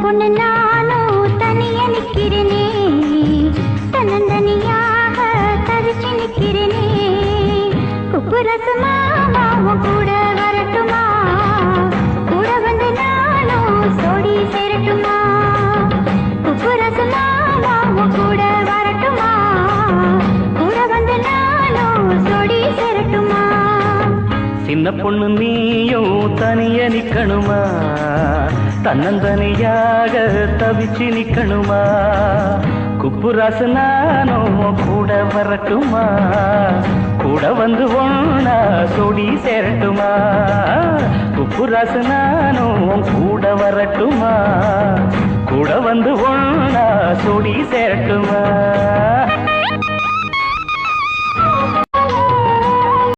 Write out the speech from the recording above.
பொண்ணு நானும் தனியா நிக்கிறேனே, தன்னந்தனியாக தவிச்சு நிக்கிறேனே. குப்புரசு மாமாவும் கூட வரட்டுமா, கூட வந்து நானும் சோடி சேரட்டுமா. குப்புரசு மாமாவும் கூட வரட்டுமா, கூட வந்து நானும் சோடி சேரட்டுமா. சின்ன பொண்ணு நீயும் தனிய நிக்கணுமா, தன்னந்தனியாக தவிச்சு நிக்கணுமா. குப்புராசு நானும் கூட வரட்டுமா, கூட வந்து ஒண்ணா சோடி சேரட்டுமா. குப்புராசு நானும் கூட வரட்டுமா, கூட வந்து ஒண்ணா சோடி சேரட்டுமா.